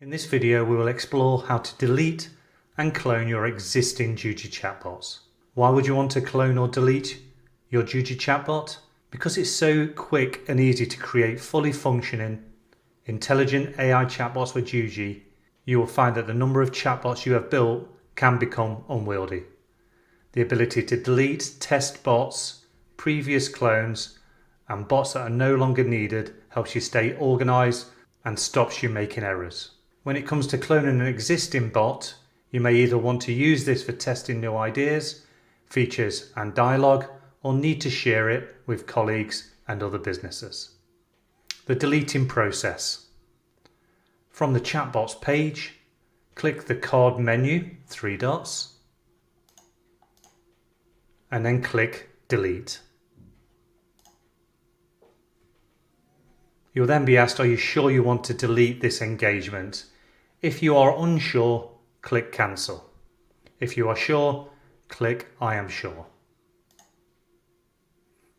In this video, we will explore how to delete and clone your existing Juji chatbots. Why would you want to clone or delete your Juji chatbot? Because it's so quick and easy to create fully functioning, intelligent AI chatbots with Juji, you will find that the number of chatbots you have built can become unwieldy. The ability to delete test bots, previous clones, and bots that are no longer needed helps you stay organized and stops you making errors. When it comes to cloning an existing bot, you may either want to use this for testing new ideas, features and dialogue, or need to share it with colleagues and other businesses. The deleting process. From the chatbots page, click the card menu, 3 dots, and then click delete. You'll then be asked, are you sure you want to delete this engagement? If you are unsure, click cancel. If you are sure, click I am sure.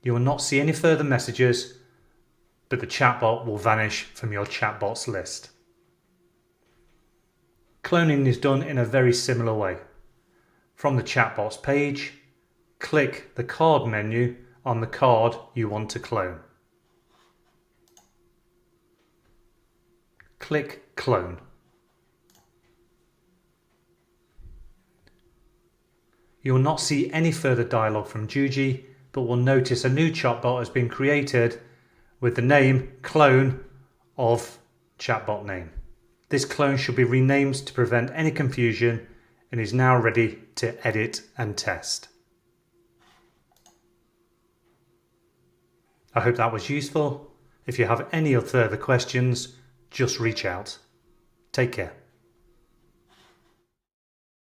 You will not see any further messages, but the chatbot will vanish from your chatbots list. Cloning is done in a very similar way. From the chatbots page, click the card menu on the card you want to clone. Click clone. You will not see any further dialogue from Juji, but will notice a new chatbot has been created with the name clone of chatbot name. This clone should be renamed to prevent any confusion and is now ready to edit and test. I hope that was useful. If you have any further questions, just reach out. Take care.